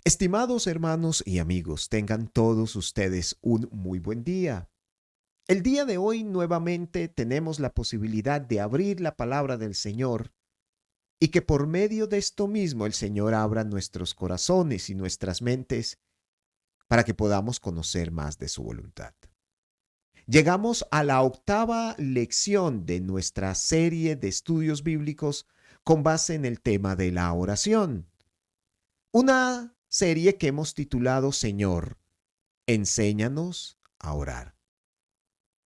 Estimados hermanos y amigos, tengan todos ustedes un muy buen día. El día de hoy nuevamente tenemos la posibilidad de abrir la palabra del Señor y que por medio de esto mismo el Señor abra nuestros corazones y nuestras mentes para que podamos conocer más de su voluntad. Llegamos a la octava lección de nuestra serie de estudios bíblicos con base en el tema de la oración. Una serie que hemos titulado Señor, enséñanos a orar.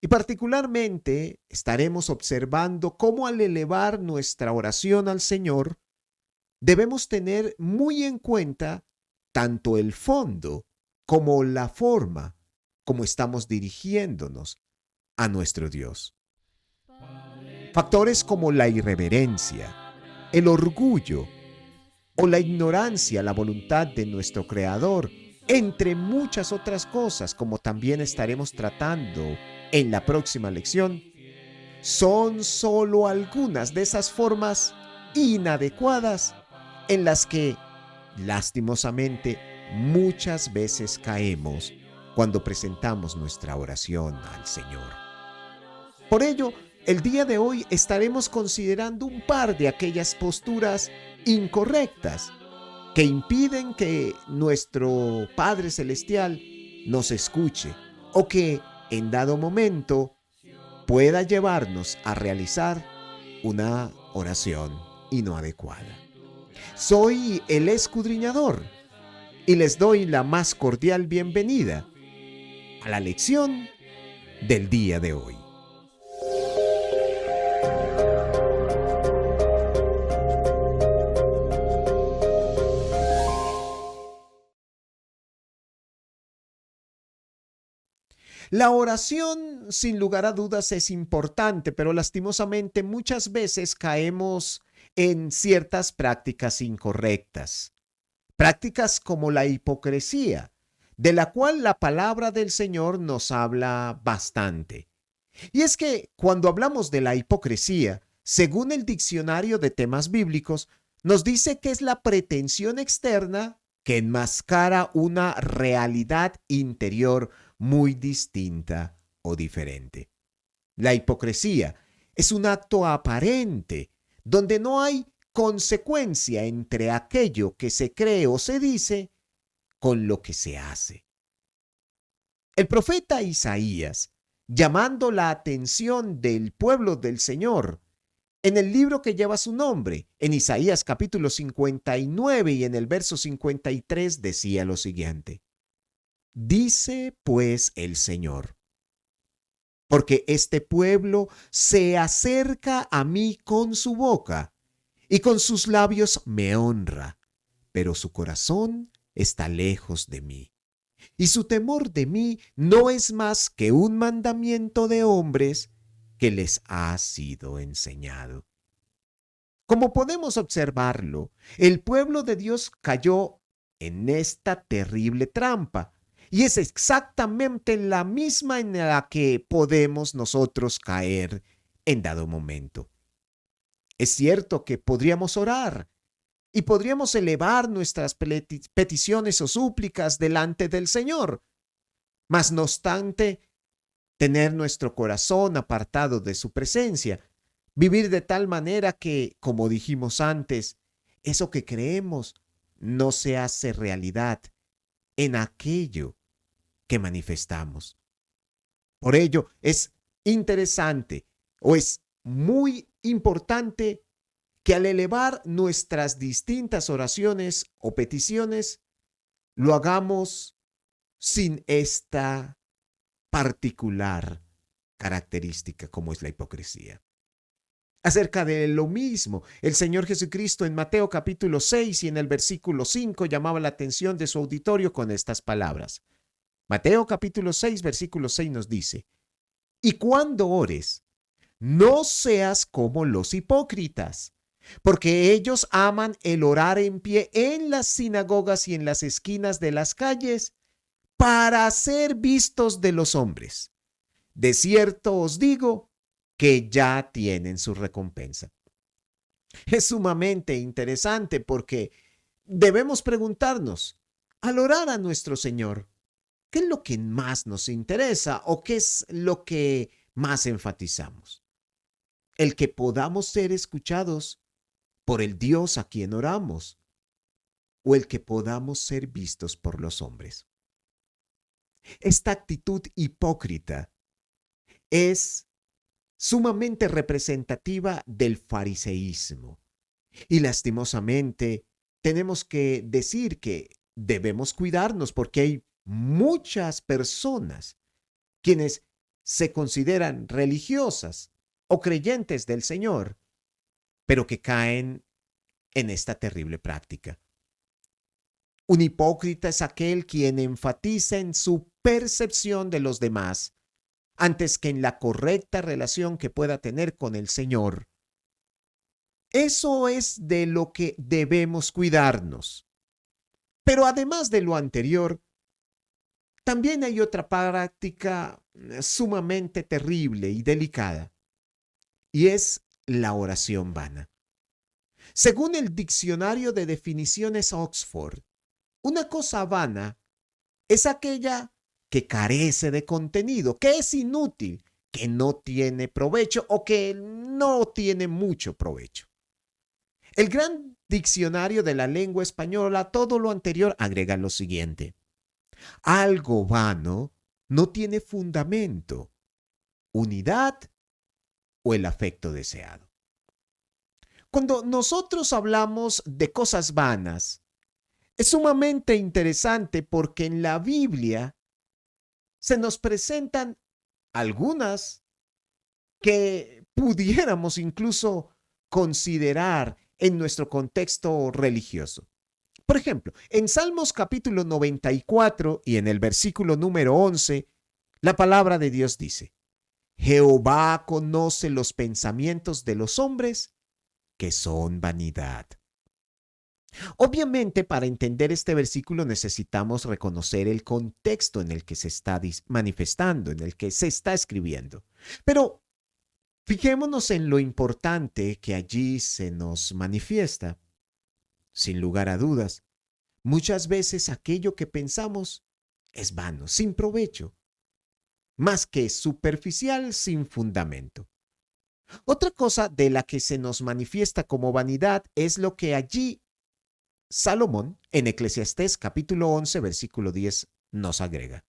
Y particularmente estaremos observando cómo al elevar nuestra oración al Señor, debemos tener muy en cuenta tanto el fondo como la forma como estamos dirigiéndonos a nuestro Dios. Factores como la irreverencia, el orgullo o la ignorancia a la voluntad de nuestro Creador, entre muchas otras cosas, como también estaremos tratando en la próxima lección, son solo algunas de esas formas inadecuadas en las que, lastimosamente, muchas veces caemos cuando presentamos nuestra oración al Señor. Por ello, el día de hoy estaremos considerando un par de aquellas posturas incorrectas que impiden que nuestro Padre Celestial nos escuche o que en dado momento pueda llevarnos a realizar una oración no adecuada. Soy el escudriñador y les doy la más cordial bienvenida a la lección del día de hoy. La oración, sin lugar a dudas, es importante, pero lastimosamente muchas veces caemos en ciertas prácticas incorrectas. Prácticas como la hipocresía, de la cual la palabra del Señor nos habla bastante. Y es que cuando hablamos de la hipocresía, según el diccionario de temas bíblicos, nos dice que es la pretensión externa que enmascara una realidad interior muy distinta o diferente. La hipocresía es un acto aparente donde no hay consecuencia entre aquello que se cree o se dice con lo que se hace. El profeta Isaías, llamando la atención del pueblo del Señor, en el libro que lleva su nombre, en Isaías capítulo 59 y en el verso 53 decía lo siguiente: dice pues el Señor, porque este pueblo se acerca a mí con su boca y con sus labios me honra, pero su corazón está lejos de mí. Y su temor de mí no es más que un mandamiento de hombres que les ha sido enseñado. Como podemos observarlo, el pueblo de Dios cayó en esta terrible trampa. Y es exactamente la misma en la que podemos nosotros caer en dado momento. Es cierto que podríamos orar y podríamos elevar nuestras peticiones o súplicas delante del Señor, mas no obstante, tener nuestro corazón apartado de su presencia, vivir de tal manera que, como dijimos antes, eso que creemos no se hace realidad en aquello que manifestamos. Por ello, es interesante o es muy importante que al elevar nuestras distintas oraciones o peticiones, lo hagamos sin esta particular característica como es la hipocresía. Acerca de lo mismo, el Señor Jesucristo en Mateo capítulo 6 y en el versículo 5 llamaba la atención de su auditorio con estas palabras. Mateo capítulo 6, versículo 6 nos dice: y cuando ores, no seas como los hipócritas, porque ellos aman el orar en pie en las sinagogas y en las esquinas de las calles para ser vistos de los hombres. De cierto os digo que ya tienen su recompensa. Es sumamente interesante porque debemos preguntarnos, Al orar a nuestro Señor, ¿qué es lo que más nos interesa o qué es lo que más enfatizamos? El que podamos ser escuchados por el Dios a quien oramos o el que podamos ser vistos por los hombres. Esta actitud hipócrita es sumamente representativa del fariseísmo y lastimosamente tenemos que decir que debemos cuidarnos porque hay muchas personas quienes se consideran religiosas o creyentes del Señor, pero que caen en esta terrible práctica. Un hipócrita es aquel quien enfatiza en su percepción de los demás antes que en la correcta relación que pueda tener con el Señor. Eso es de lo que debemos cuidarnos. Pero además de lo anterior, también hay otra práctica sumamente terrible y delicada, y es la oración vana. Según el diccionario de definiciones Oxford, una cosa vana es aquella que carece de contenido, que es inútil, que no tiene provecho o que no tiene mucho provecho. El gran diccionario de la lengua española, a todo lo anterior, agrega lo siguiente. Algo vano no tiene fundamento, unidad o el afecto deseado. Cuando nosotros hablamos de cosas vanas, es sumamente interesante porque en la Biblia se nos presentan algunas que pudiéramos incluso considerar en nuestro contexto religioso. Por ejemplo, en Salmos capítulo 94 y en el versículo número 11, la palabra de Dios dice, Jehová conoce los pensamientos de los hombres que son vanidad. Obviamente, para entender este versículo necesitamos reconocer el contexto en el que se está manifestando, en el que se está escribiendo. Pero fijémonos en lo importante que allí se nos manifiesta. Sin lugar a dudas, muchas veces aquello que pensamos es vano, sin provecho, más que superficial, sin fundamento. Otra cosa de la que se nos manifiesta como vanidad es lo que allí Salomón, en Eclesiastés capítulo 11, versículo 10, nos agrega.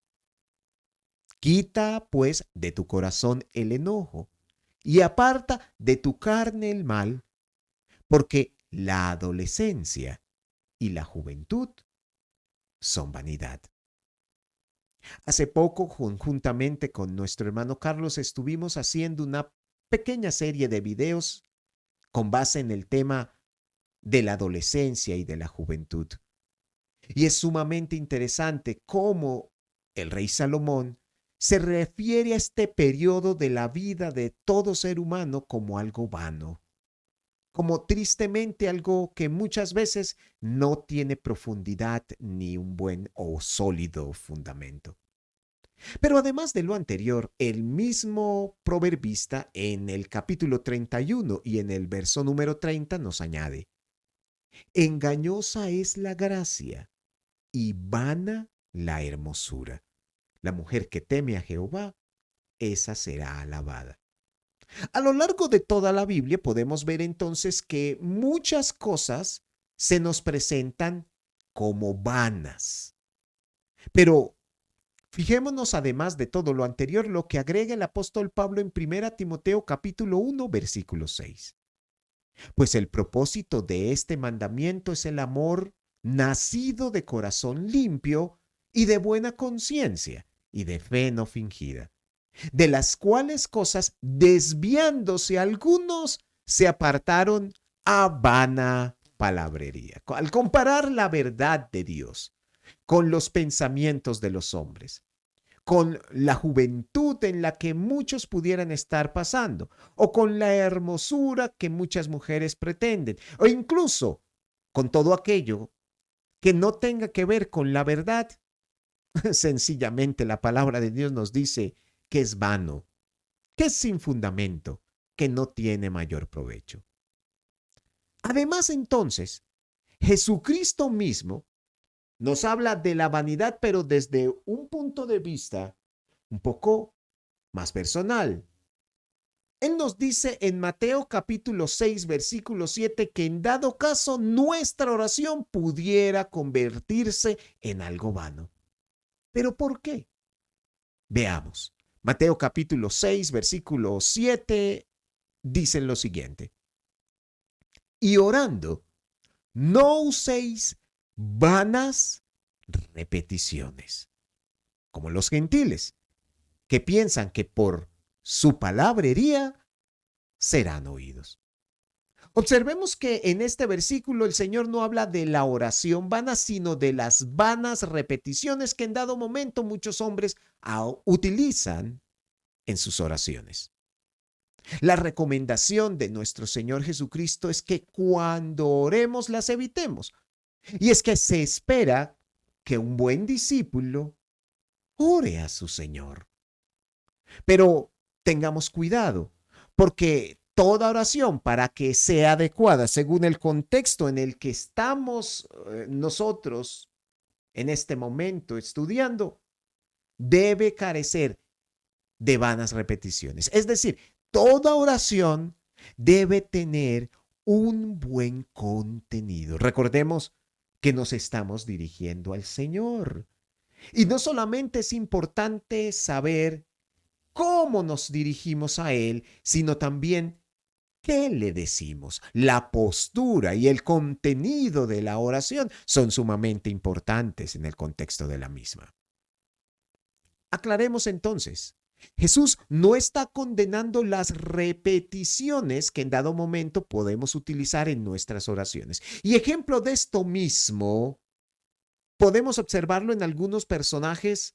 Quita, pues, de tu corazón el enojo y aparta de tu carne el mal, porque la adolescencia y la juventud son vanidad. Hace poco, conjuntamente con nuestro hermano Carlos, estuvimos haciendo una pequeña serie de videos con base en el tema de la adolescencia y de la juventud. Y es sumamente interesante cómo el rey Salomón se refiere a este periodo de la vida de todo ser humano como algo vano, como tristemente algo que muchas veces no tiene profundidad ni un buen o sólido fundamento. Pero además de lo anterior, el mismo proverbista en el capítulo 31 y en el verso número 30 nos añade, engañosa es la gracia y vana la hermosura. La mujer que teme a Jehová, esa será alabada. A lo largo de toda la Biblia podemos ver entonces que muchas cosas se nos presentan como vanas. Pero fijémonos además de todo lo anterior lo que agrega el apóstol Pablo en 1 Timoteo capítulo 1 versículo 6. Pues el propósito de este mandamiento es el amor nacido de corazón limpio y de buena conciencia y de fe no fingida, de las cuales cosas, desviándose algunos, se apartaron a vana palabrería. Al comparar la verdad de Dios con los pensamientos de los hombres, con la juventud en la que muchos pudieran estar pasando, o con la hermosura que muchas mujeres pretenden, o incluso con todo aquello que no tenga que ver con la verdad. Sencillamente la palabra de Dios nos dice que es vano, que es sin fundamento, que no tiene mayor provecho. Además, entonces, Jesucristo mismo Nos habla de la vanidad, pero desde un punto de vista un poco más personal. Él nos dice en Mateo capítulo 6, versículo 7, que en dado caso nuestra oración pudiera convertirse en algo vano. ¿Pero por qué? Veamos. Mateo capítulo 6, versículo 7 dice lo siguiente. Y orando, no uséis vanas repeticiones, como los gentiles, que piensan que por su palabrería serán oídos. Observemos que en este versículo el Señor no habla de la oración vana, sino de las vanas repeticiones que en dado momento muchos hombres utilizan en sus oraciones. La recomendación de nuestro Señor Jesucristo es que cuando oremos las evitemos. Y es que se espera que un buen discípulo ore a su Señor. Pero tengamos cuidado, porque toda oración, para que sea adecuada según el contexto en el que estamos nosotros en este momento estudiando, debe carecer de vanas repeticiones. Es decir, toda oración debe tener un buen contenido. Recordemos que nos estamos dirigiendo al Señor. Y no solamente es importante saber cómo nos dirigimos a Él, sino también qué le decimos. La postura y el contenido de la oración son sumamente importantes en el contexto de la misma. Aclaremos entonces. Jesús no está condenando las repeticiones que en dado momento podemos utilizar en nuestras oraciones. Y ejemplo de esto mismo, podemos observarlo en algunos personajes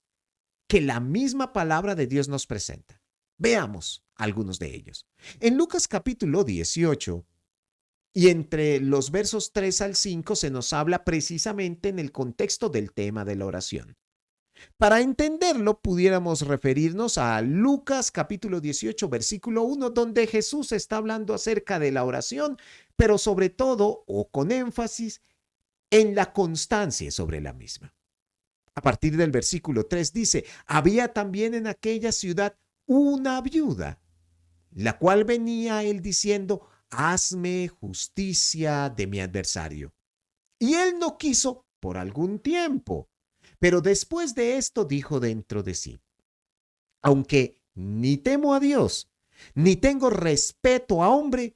que la misma palabra de Dios nos presenta. Veamos algunos de ellos. En Lucas capítulo 18, y entre los versos 3 al 5 se nos habla precisamente en el contexto del tema de la oración. Para entenderlo, pudiéramos referirnos a Lucas capítulo 18, versículo 1, donde Jesús está hablando acerca de la oración, pero sobre todo, o con énfasis, en la constancia sobre la misma. A partir del versículo 3 dice, había también en aquella ciudad una viuda, la cual venía a él diciendo, hazme justicia de mi adversario. Y él no quiso por algún tiempo. Pero después de esto dijo dentro de sí, aunque ni temo a Dios, ni tengo respeto a hombre,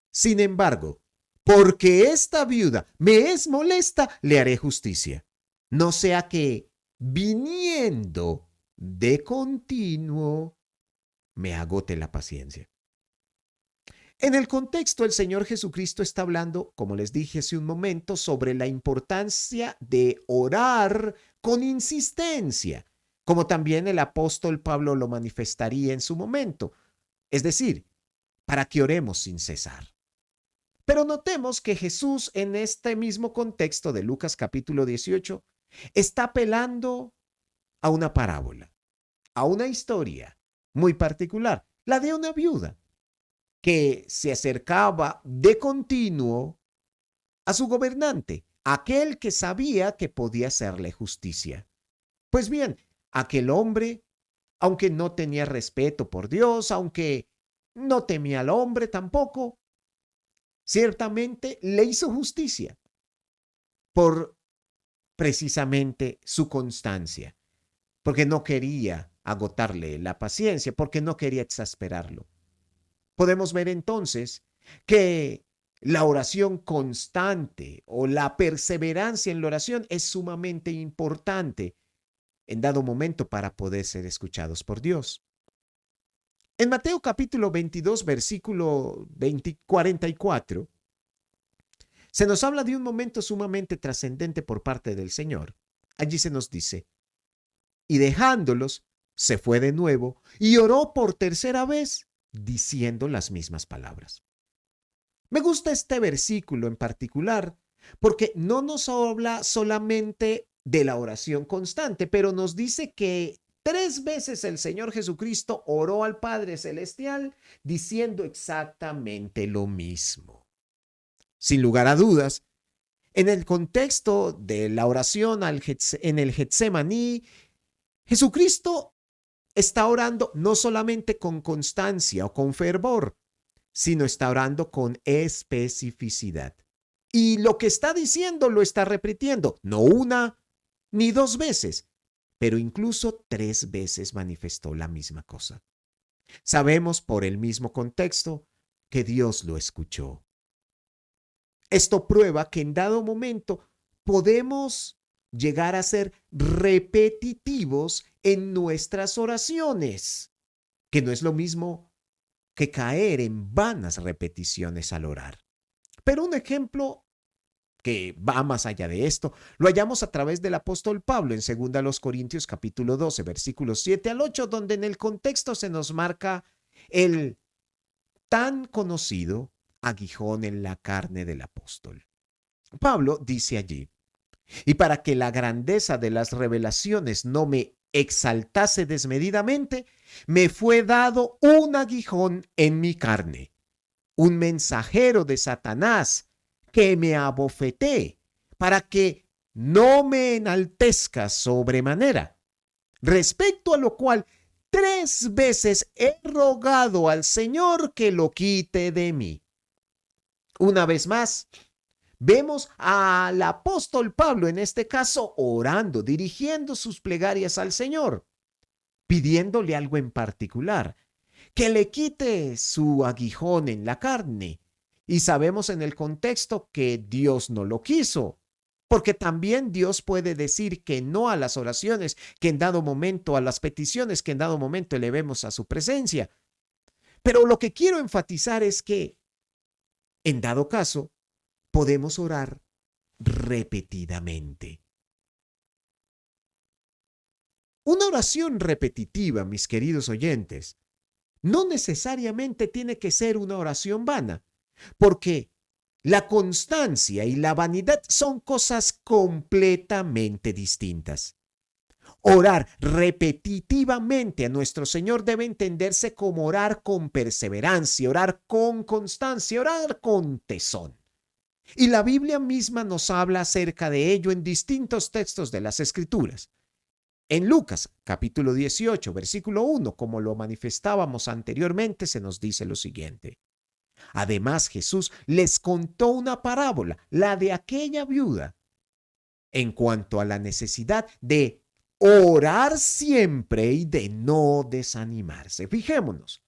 sin embargo, porque esta viuda me es molesta, le haré justicia. No sea que, viniendo de continuo, me agote la paciencia. En el contexto, el Señor Jesucristo está hablando, como les dije hace un momento, sobre la importancia de orar con insistencia, como también el apóstol Pablo lo manifestaría en su momento, es decir, para que oremos sin cesar. Pero notemos que Jesús en este mismo contexto de Lucas capítulo 18 está apelando a una parábola, a una historia muy particular, la de una viuda que se acercaba de continuo a su gobernante, aquel que sabía que podía hacerle justicia. Pues bien, aquel hombre, aunque no tenía respeto por Dios, aunque no temía al hombre tampoco, ciertamente le hizo justicia por precisamente su constancia, porque no quería agotarle la paciencia, porque no quería exasperarlo. Podemos ver entonces que la oración constante o la perseverancia en la oración es sumamente importante en dado momento para poder ser escuchados por Dios. En Mateo capítulo 22, versículo 44, se nos habla de un momento sumamente trascendente por parte del Señor. Allí se nos dice, y dejándolos, se fue de nuevo y oró por tercera vez, diciendo las mismas palabras. Me gusta este versículo en particular porque no nos habla solamente de la oración constante, pero nos dice que 3 veces el Señor Jesucristo oró al Padre Celestial diciendo exactamente lo mismo. Sin lugar a dudas, En el contexto de la oración en el Getsemaní, Jesucristo está orando no solamente con constancia o con fervor, sino está orando con especificidad. Y lo que está diciendo lo está repitiendo, no una ni dos veces, pero incluso tres veces manifestó la misma cosa. Sabemos por el mismo contexto que Dios lo escuchó. Esto prueba que en dado momento podemos llegar a ser repetitivos en nuestras oraciones, que no es lo mismo que caer en vanas repeticiones al orar. Pero un ejemplo que va más allá de esto, lo hallamos a través del apóstol Pablo en 2 Corintios capítulo 12, versículos 7 al 8, donde en el contexto se nos marca el tan conocido aguijón en la carne del apóstol. Pablo dice allí: y para que la grandeza de las revelaciones no me exaltase desmedidamente, me fue dado un aguijón en mi carne, un mensajero de Satanás que me abofeté, para que no me enaltezca sobremanera. Respecto a lo cual, 3 veces he rogado al Señor que lo quite de mí. Una vez más, vemos al apóstol Pablo en este caso orando, dirigiendo sus plegarias al Señor, pidiéndole algo en particular, que le quite su aguijón en la carne. Y sabemos en el contexto que Dios no lo quiso, porque también Dios puede decir que no a las oraciones que en dado momento, a las peticiones que en dado momento elevemos a su presencia. Pero lo que quiero enfatizar es que, en dado caso, podemos orar repetidamente. Una oración repetitiva, mis queridos oyentes, no necesariamente tiene que ser una oración vana, porque la constancia y la vanidad son cosas completamente distintas. Orar repetitivamente a nuestro Señor debe entenderse como orar con perseverancia, orar con constancia, orar con tesón. Y la Biblia misma nos habla acerca de ello en distintos textos de las Escrituras. En Lucas, capítulo 18, versículo 1, como lo manifestábamos anteriormente, se nos dice lo siguiente. Además, Jesús les contó una parábola, la de aquella viuda, en cuanto a la necesidad de orar siempre y de no desanimarse. Fijémonos,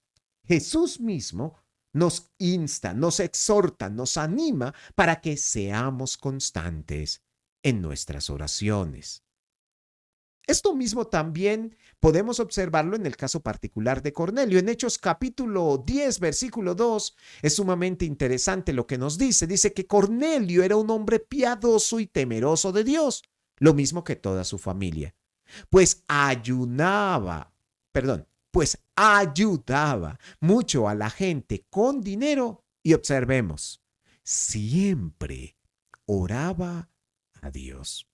Jesús mismo nos insta, nos exhorta, nos anima para que seamos constantes en nuestras oraciones. Esto mismo también podemos observarlo en el caso particular de Cornelio. En Hechos capítulo 10, versículo 2, es sumamente interesante lo que nos dice. Dice que Cornelio era un hombre piadoso y temeroso de Dios, lo mismo que toda su familia. Pues ayudaba mucho a la gente con dinero y observemos, siempre oraba a Dios.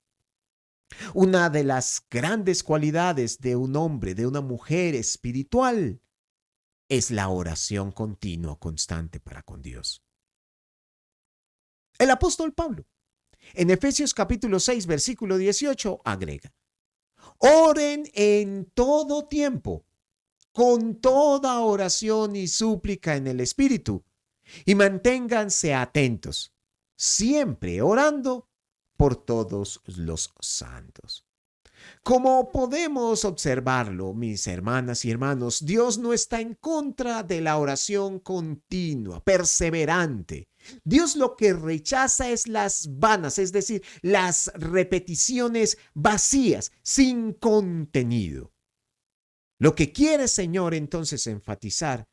Una de las grandes cualidades de un hombre, de una mujer espiritual, es la oración continua, constante para con Dios. El apóstol Pablo, en Efesios capítulo 6, versículo 18, agrega: oren en todo tiempo, con toda oración y súplica en el Espíritu, y manténganse atentos, siempre orando por todos los santos. Como podemos observarlo, mis hermanas y hermanos, Dios no está en contra de la oración continua, perseverante. Dios lo que rechaza es las vanas, es decir, las repeticiones vacías, sin contenido. Lo que quiere, Señor, entonces enfatizar,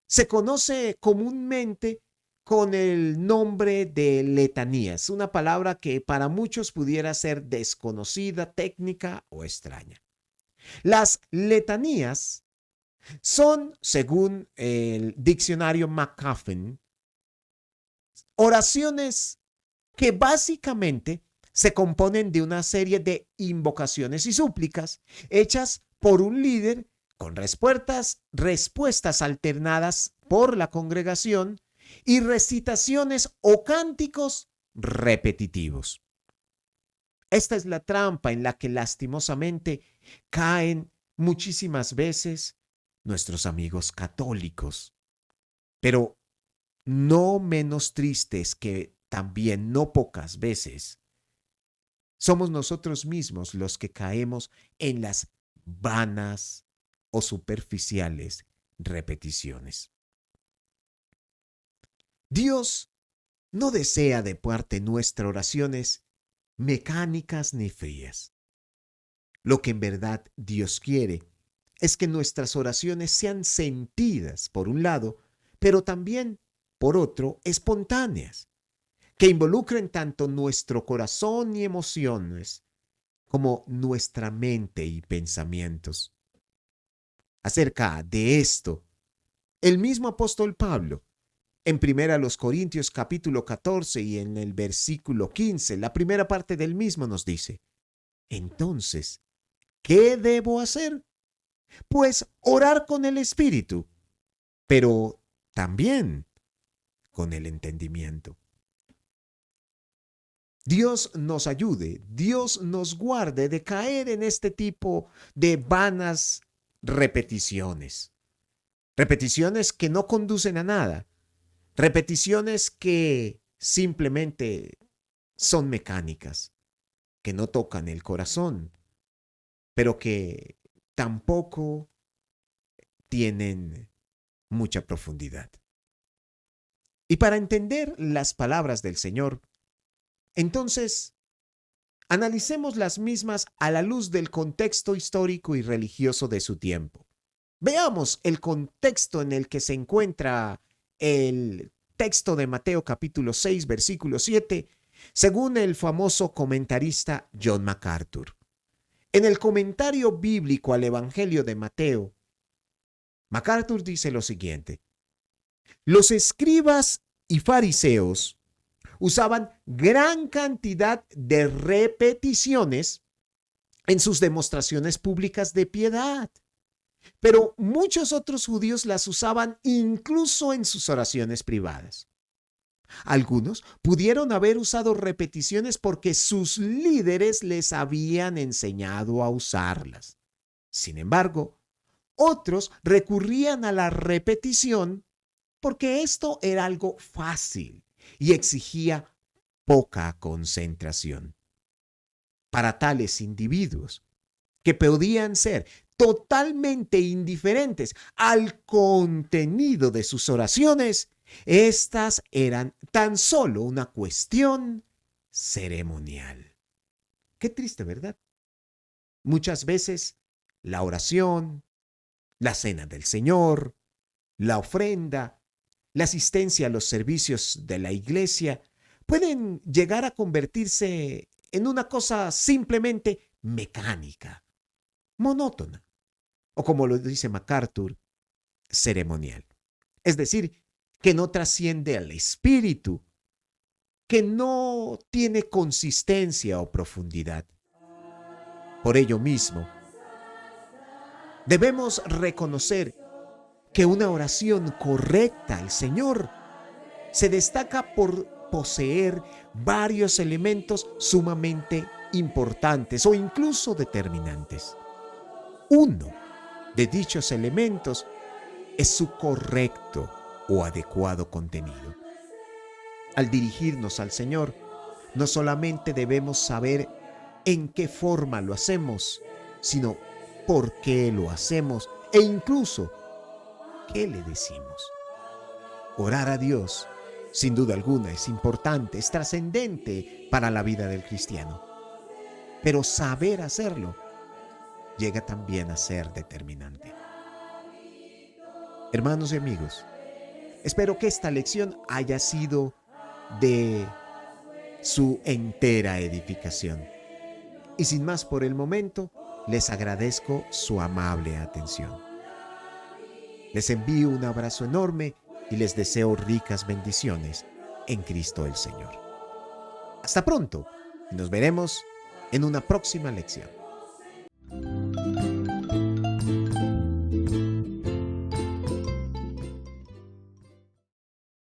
se conoce comúnmente con el nombre de letanías, una palabra que para muchos pudiera ser desconocida, técnica o extraña. Las letanías son, según el diccionario McCuffin, oraciones que básicamente se componen de una serie de invocaciones y súplicas hechas por un líder con respuestas alternadas por la congregación y recitaciones o cánticos repetitivos. Esta es la trampa en la que lastimosamente caen muchísimas veces nuestros amigos católicos, pero no menos tristes que también no pocas veces somos nosotros mismos los que caemos en las vanas o superficiales repeticiones. Dios no desea de parte nuestra oraciones mecánicas ni frías. Lo que en verdad Dios quiere es que nuestras oraciones sean sentidas, por un lado, pero también, por otro, espontáneas, que involucren tanto nuestro corazón y emociones como nuestra mente y pensamientos. Acerca de esto, el mismo apóstol Pablo, en 1 Corintios capítulo 14 y en el versículo 15, la primera parte del mismo nos dice: entonces, ¿qué debo hacer? Pues orar con el Espíritu, pero también con el entendimiento. Dios nos ayude, Dios nos guarde de caer en este tipo de vanas repeticiones. Repeticiones que no conducen a nada. Repeticiones que simplemente son mecánicas, que no tocan el corazón, pero que tampoco tienen mucha profundidad. Y para entender las palabras del Señor, entonces, analicemos las mismas a la luz del contexto histórico y religioso de su tiempo. Veamos el contexto en el que se encuentra el texto de Mateo capítulo 6, versículo 7, según el famoso comentarista John MacArthur. En el comentario bíblico al Evangelio de Mateo, MacArthur dice lo siguiente: los escribas y fariseos usaban gran cantidad de repeticiones en sus demostraciones públicas de piedad, pero muchos otros judíos las usaban incluso en sus oraciones privadas. Algunos pudieron haber usado repeticiones porque sus líderes les habían enseñado a usarlas. Sin embargo, otros recurrían a la repetición porque esto era algo fácil y exigía poca concentración. Para tales individuos, que podían ser totalmente indiferentes al contenido de sus oraciones, estas eran tan solo una cuestión ceremonial. Qué triste, ¿verdad? Muchas veces la oración, la cena del Señor, la ofrenda, la asistencia a los servicios de la iglesia pueden llegar a convertirse en una cosa simplemente mecánica, monótona, o como lo dice MacArthur, ceremonial. Es decir, que no trasciende al espíritu, que no tiene consistencia o profundidad. Por ello mismo, debemos reconocer que una oración correcta al Señor se destaca por poseer varios elementos sumamente importantes o incluso determinantes. Uno de dichos elementos es su correcto o adecuado contenido. Al dirigirnos al Señor, no solamente debemos saber en qué forma lo hacemos, sino por qué lo hacemos e incluso qué le decimos. Orar a Dios, sin duda alguna, es importante, es trascendente para la vida del cristiano. Pero saber hacerlo llega también a ser determinante. Hermanos y amigos, espero que esta lección haya sido de su entera edificación. Y sin más por el momento, les agradezco su amable atención. Les envío un abrazo enorme y les deseo ricas bendiciones en Cristo el Señor. Hasta pronto y nos veremos en una próxima lección.